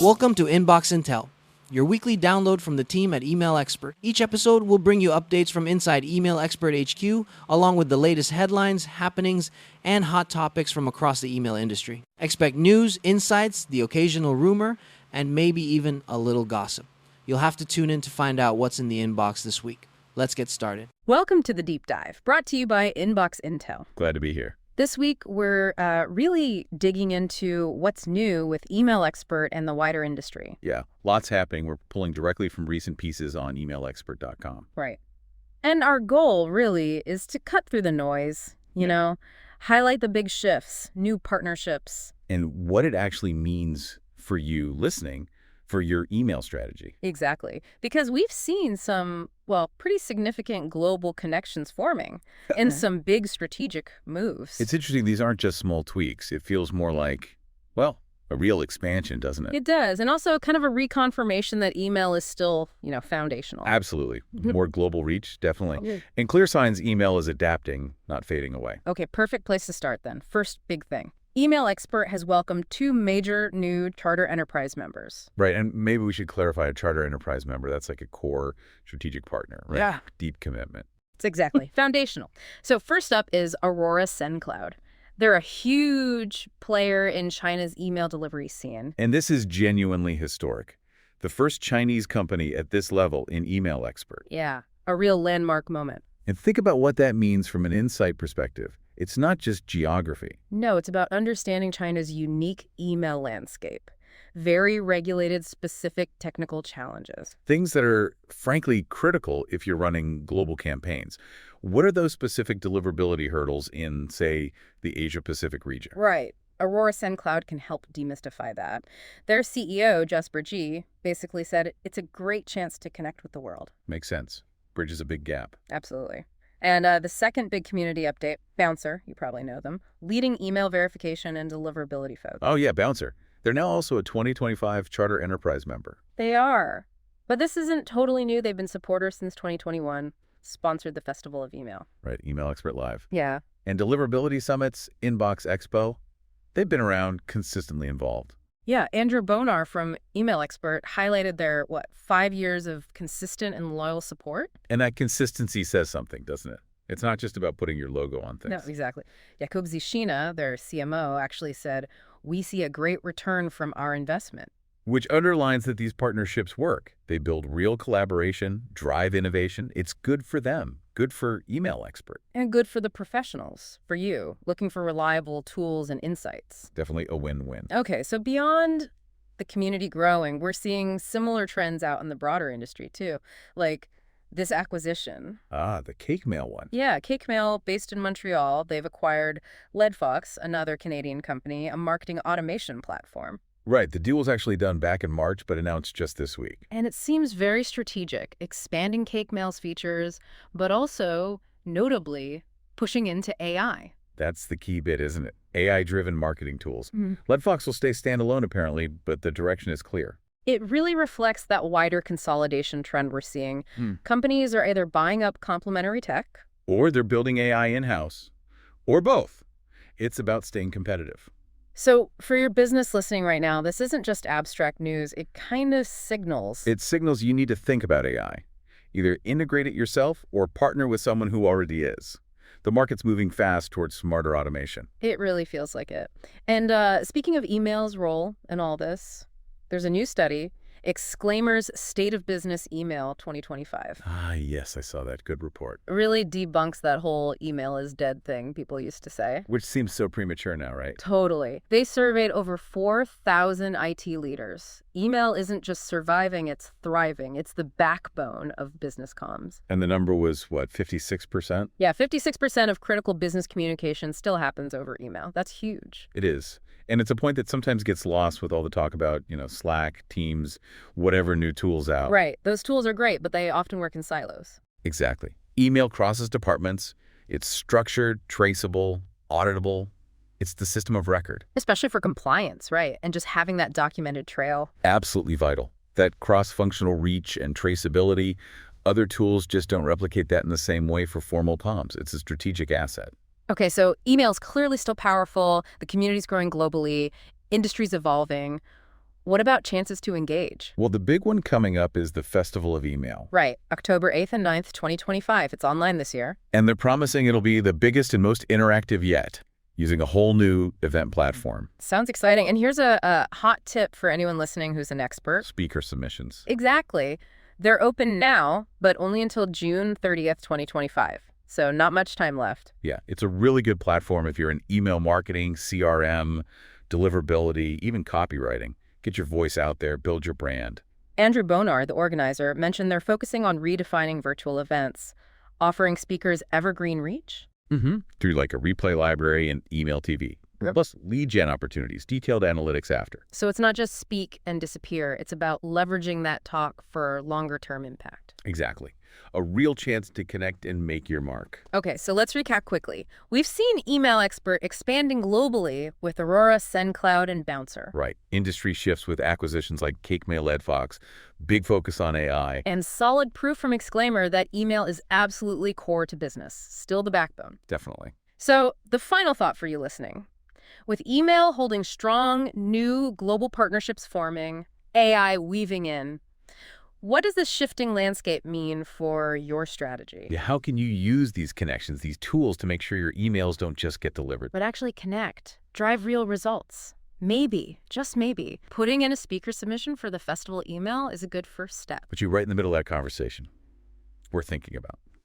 Welcome to Inbox Intel, your weekly download from the team at Email Expert. Each episode will bring you updates from inside Email Expert HQ, along with the latest headlines, happenings, and hot topics from across the email industry. Expect news, insights, the occasional rumor, and maybe even a little gossip. You'll have to tune in to find out what's in the inbox this week. Let's get started. Welcome to the Deep Dive, brought to you by Inbox Intel. Glad to be here. This week, we're really digging into what's new with Email Expert and the wider industry. Yeah, lots happening. We're pulling directly from recent pieces on emailexpert.com. Right. And our goal, really, is to cut through the noise, highlight the big shifts, new partnerships. And what it actually means for you listening for your email strategy. Exactly. Because we've seen some, pretty significant global connections forming and some big strategic moves. It's interesting. These aren't just small tweaks. It feels more like, a real expansion, doesn't it? It does. And also kind of a reconfirmation that email is still, foundational. Absolutely. More global reach, definitely. And clear signs email is adapting, not fading away. Okay, perfect place to start then. First big thing. Email Expert has welcomed 2 major new Charter Enterprise members. Right, and maybe we should clarify a Charter Enterprise member. That's like a core strategic partner, right? Yeah. Deep commitment. It's exactly. Foundational. So first up is Aurora SendCloud. They're a huge player in China's email delivery scene. And this is genuinely historic. The first Chinese company at this level in Email Expert. Yeah, a real landmark moment. And think about what that means from an insight perspective. It's not just geography. No, it's about understanding China's unique email landscape. Very regulated, specific technical challenges. Things that are, frankly, critical if you're running global campaigns. What are those specific deliverability hurdles in, say, the Asia-Pacific region? Right. Aurora SendCloud can help demystify that. Their CEO, Jasper G, basically said it's a great chance to connect with the world. Makes sense. Bridges a big gap. Absolutely. And the second big community update, Bouncer, you probably know them, leading email verification and deliverability folks. Oh, yeah, Bouncer. They're now also a 2025 Charter Enterprise member. They are. But this isn't totally new. They've been supporters since 2021, sponsored the Festival of Email. Right, Email Expert Live. Yeah. And Deliverability Summits, Inbox Expo, they've been around, consistently involved. Yeah, Andrew Bonar from Email Expert highlighted their, 5 years of consistent and loyal support? And that consistency says something, doesn't it? It's not just about putting your logo on things. No, exactly. Jakub Zishina, their CMO, actually said, "We see a great return from our investment." Which underlines that these partnerships work. They build real collaboration, drive innovation. It's good for them, good for Email Expert. And good for the professionals, for you, looking for reliable tools and insights. Definitely a win-win. Okay, so beyond the community growing, we're seeing similar trends out in the broader industry too, like this acquisition. Ah, the Cake Mail one. Yeah, Cake Mail, based in Montreal, they've acquired Leadfox, another Canadian company, a marketing automation platform. Right, the deal was actually done back in March, but announced just this week. And it seems very strategic, expanding Cake Mail's features, but also, notably, pushing into AI. That's the key bit, isn't it? AI-driven marketing tools. Leadfox will stay standalone, apparently, but the direction is clear. It really reflects that wider consolidation trend we're seeing. Companies are either buying up complementary tech, Or they're building AI in-house. Or both. It's about staying competitive. So for your business listening right now, this isn't just abstract news. It kind of signals. It signals you need to think about AI. Either integrate it yourself or partner with someone who already is. The market's moving fast towards smarter automation. It really feels like it. And speaking of email's role in all this, there's a new study, Exclaimer's State of Business Email 2025. Ah, yes, I saw that. Good report. Really debunks that whole email is dead thing people used to say. Which seems so premature now, right? Totally. They surveyed over 4,000 IT leaders. Email isn't just surviving, it's thriving. It's the backbone of business comms. And the number was, 56%? Yeah, 56% of critical business communication still happens over email. That's huge. It is. And it's a point that sometimes gets lost with all the talk about, Slack, Teams, whatever new tools out. Right. Those tools are great, but they often work in silos. Exactly. Email crosses departments. It's structured, traceable, auditable. It's the system of record. Especially for compliance, right? And just having that documented trail. Absolutely vital. That cross-functional reach and traceability, other tools just don't replicate that in the same way for formal comms. It's a strategic asset. Okay, so email's clearly still powerful. The community's growing globally. Industry's evolving. What about chances to engage? Well, the big one coming up is the Festival of Email. Right, October 8th and 9th, 2025. It's online this year. And they're promising it'll be the biggest and most interactive yet, using a whole new event platform. Sounds exciting. And here's a hot tip for anyone listening who's an expert. Speaker submissions. Exactly. They're open now, but only until June 30th, 2025. So not much time left. Yeah, it's a really good platform if you're in email marketing, CRM, deliverability, even copywriting. Get your voice out there, build your brand. Andrew Bonar, the organizer, mentioned they're focusing on redefining virtual events, offering speakers evergreen reach. Through like a replay library and email TV. Plus lead gen opportunities, detailed analytics after. So it's not just speak and disappear. It's about leveraging that talk for longer-term impact. Exactly. A real chance to connect and make your mark. Okay, so let's recap quickly. We've seen Email Expert expanding globally with Aurora, SendCloud, and Bouncer. Right. Industry shifts with acquisitions like CakeMail, Leadfox, big focus on AI. And solid proof from Exclaimer that email is absolutely core to business, still the backbone. Definitely. So the final thought for you listening. With email holding strong, new global partnerships forming, AI weaving in, what does this shifting landscape mean for your strategy? Yeah, how can you use these connections, these tools to make sure your emails don't just get delivered? But actually connect, drive real results. Maybe, just maybe, putting in a speaker submission for the festival email is a good first step. But you're right in the middle of that conversation. We're thinking about.